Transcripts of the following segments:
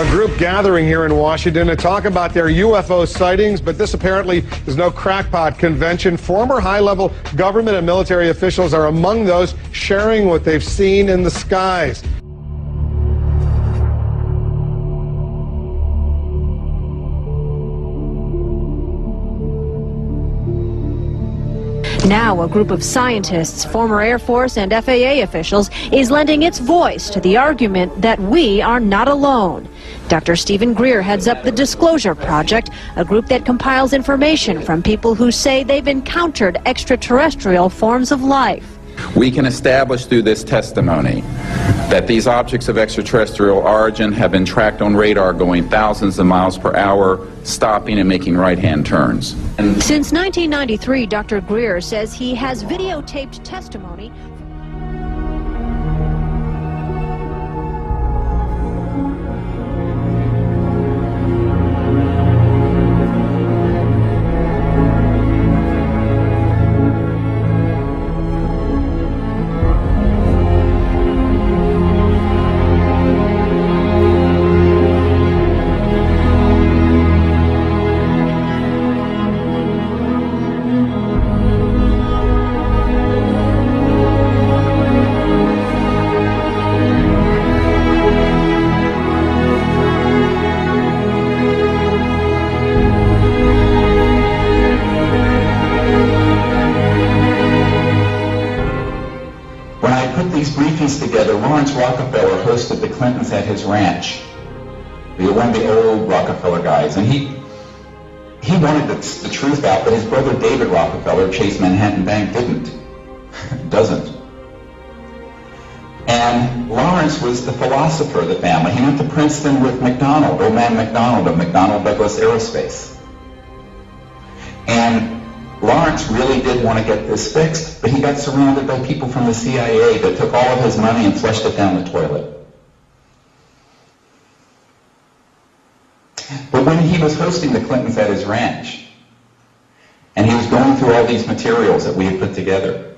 A group gathering here in Washington to talk about their UFO sightings, but this apparently is no crackpot convention. Former high-level government and military officials are among those sharing what they've seen in the skies. Now, a group of scientists, former Air Force and FAA officials, is lending its voice to the argument that we are not alone. Dr. Stephen Greer heads up the Disclosure Project, a group that compiles information from people who say they've encountered extraterrestrial forms of life. We can establish through this testimony that these objects of extraterrestrial origin have been tracked on radar going thousands of miles per hour, stopping and making right-hand turns. Since 1993, Dr. Greer says he has videotaped testimony. Together, Lawrence Rockefeller hosted the Clintons at his ranch. One of the old Rockefeller guys, and he wanted the truth out, but his brother David Rockefeller, Chase Manhattan Bank, doesn't. And Lawrence was the philosopher of the family. He went to Princeton with McDonald, old man McDonald of McDonnell Douglas Aerospace. And Lawrence really did want to get this fixed, but he got surrounded by people from the CIA that took all of his money and flushed it down the toilet. But when he was hosting the Clintons at his ranch, and he was going through all these materials that we had put together,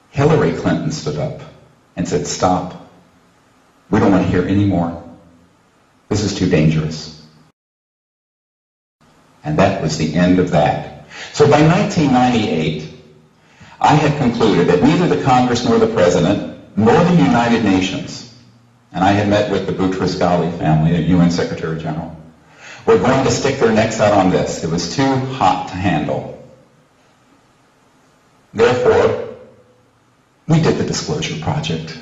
Hillary Clinton stood up and said, "Stop. We don't want to hear any more. This is too dangerous." And that was the end of that. So by 1998, I had concluded that neither the Congress nor the President nor the United Nations, and I had met with the Boutros-Ghali family, the UN Secretary General, were going to stick their necks out on this. It was too hot to handle. Therefore, we did the Disclosure Project.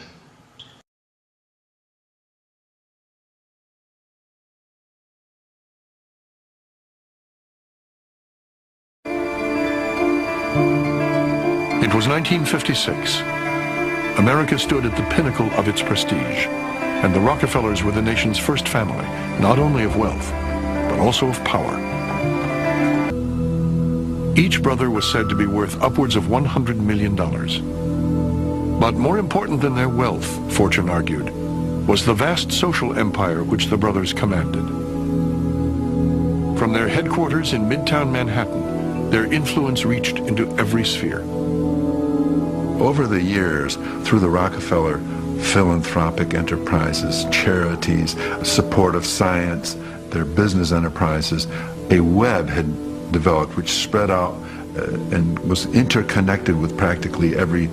It was 1956. America stood at the pinnacle of its prestige, and the Rockefellers were the nation's first family, not only of wealth, but also of power. Each brother was said to be worth upwards of $100 million. But more important than their wealth, fortune argued, was the vast social empire which the brothers commanded. From their headquarters in Midtown Manhattan, their influence reached into every sphere. Over the years, through the Rockefeller philanthropic enterprises, charities, support of science, their business enterprises, a web had developed which spread out and was interconnected with practically every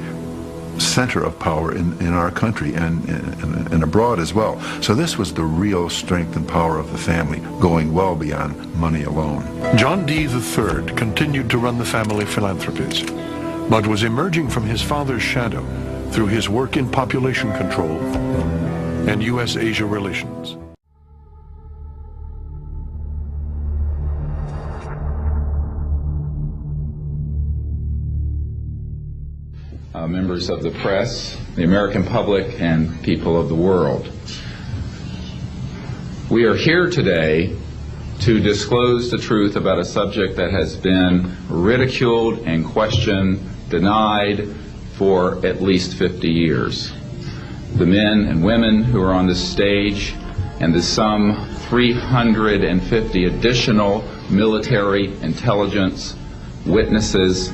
center of power in our country and abroad as well. So this was the real strength and power of the family, going well beyond money alone. John D. III continued to run the family philanthropies, but was emerging from his father's shadow through his work in population control and U.S.-Asia relations. Members of the press, the American public, and people of the world. We are here today to disclose the truth about a subject that has been ridiculed and questioned, denied for at least 50 years. The men and women who are on this stage and the some 350 additional military intelligence witnesses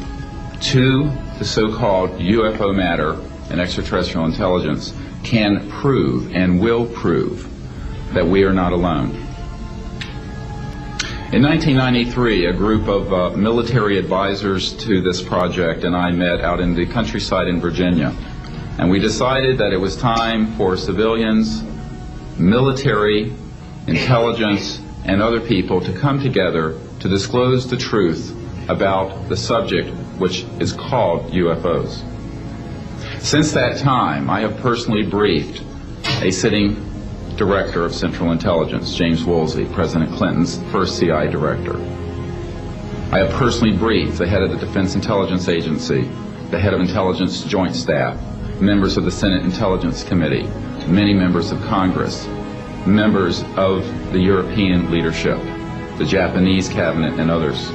to the so-called UFO matter and extraterrestrial intelligence can prove and will prove that we are not alone. In 1993, a group of military advisors to this project and I met out in the countryside in Virginia, and we decided that it was time for civilians, military, intelligence, and other people to come together to disclose the truth about the subject which is called UFOs. Since that time, I have personally briefed a sitting Director of Central Intelligence, James Woolsey, President Clinton's first CIA director. I have personally briefed the head of the Defense Intelligence Agency, the head of Intelligence Joint Staff, members of the Senate Intelligence Committee, many members of Congress, members of the European leadership, the Japanese cabinet, and others.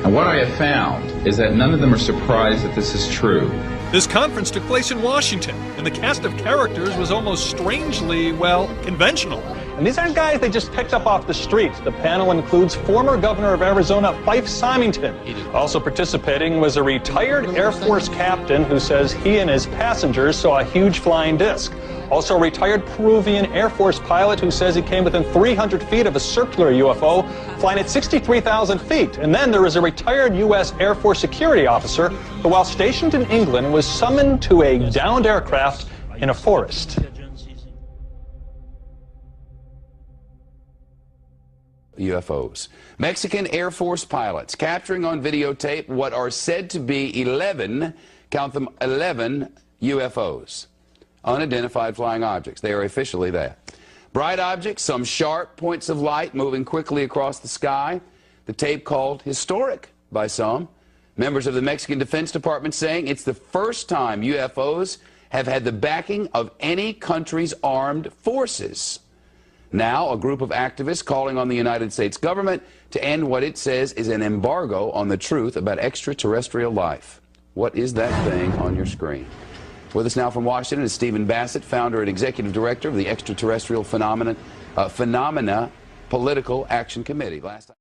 And what I have found is that none of them are surprised that this is true. This conference took place in Washington, and the cast of characters was almost strangely, well, conventional. And these aren't guys they just picked up off the street. The panel includes former governor of Arizona, Fife Symington. Also participating was a retired Air Force captain who says he and his passengers saw a huge flying disc. Also a retired Peruvian Air Force pilot who says he came within 300 feet of a circular UFO flying at 63,000 feet. And then there is a retired U.S. Air Force security officer who, while stationed in England, was summoned to a downed aircraft in a forest. UFOs. Mexican Air Force pilots capturing on videotape what are said to be 11, count them, 11 UFOs. Unidentified flying objects. They are officially that. Bright objects, some sharp points of light moving quickly across the sky. The tape called historic by some. Members of the Mexican Defense Department saying it's the first time UFOs have had the backing of any country's armed forces. Now, a group of activists calling on the United States government to end what it says is an embargo on the truth about extraterrestrial life. What is that thing on your screen? With us now from Washington is Stephen Bassett, founder and executive director of the Extraterrestrial Phenomena Political Action Committee. Last time.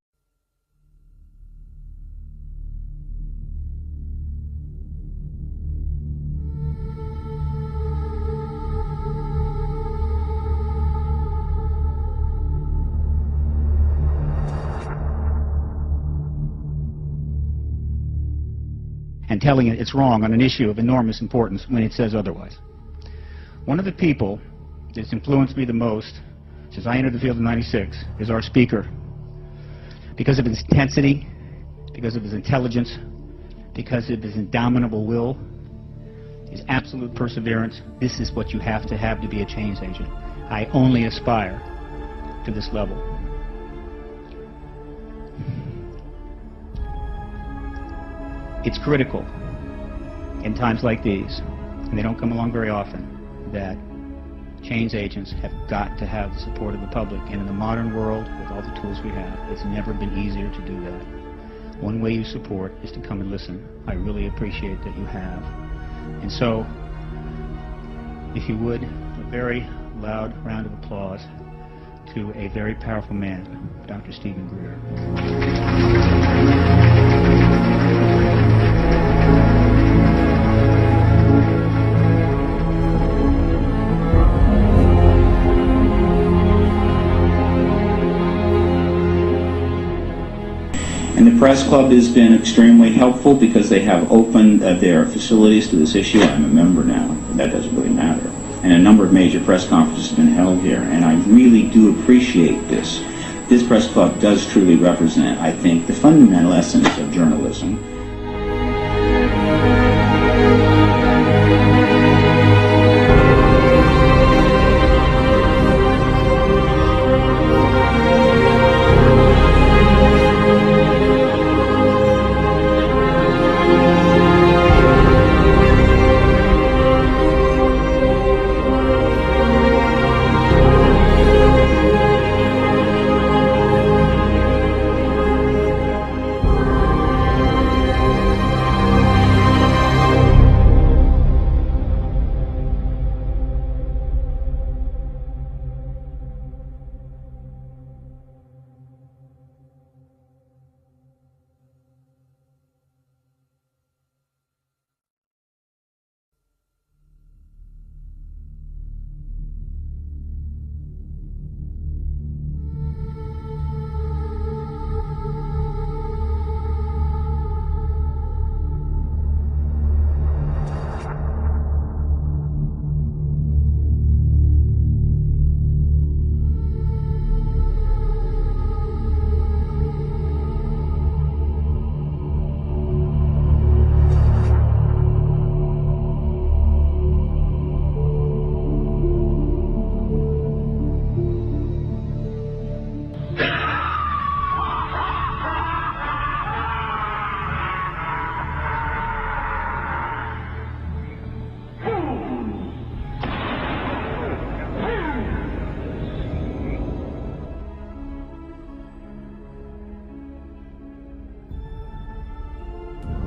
And telling it it's wrong on an issue of enormous importance when it says otherwise. One of the people that's influenced me the most since I entered the field in '96 is our speaker. Because of his intensity, because of his intelligence, because of his indomitable will, his absolute perseverance, this is what you have to be a change agent. I only aspire to this level. It's critical in times like these, and they don't come along very often, that change agents have got to have the support of the public. And in the modern world, with all the tools we have, it's never been easier to do that. One way you support is to come and listen. I really appreciate that you have. And so, if you would, a very loud round of applause to a very powerful man, Dr. Stephen Greer. And the Press Club has been extremely helpful because they have opened their facilities to this issue. I'm a member now, but that doesn't really matter. And a number of major press conferences have been held here, and I really do appreciate this. This Press Club does truly represent, I think, the fundamental essence of journalism.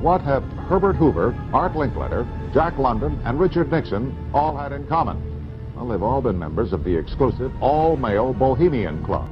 what have Herbert Hoover, Art Linkletter, Jack London, and Richard Nixon all had in common? Well, they've all been members of the exclusive all-male Bohemian Club.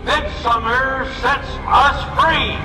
Midsummer sets us free.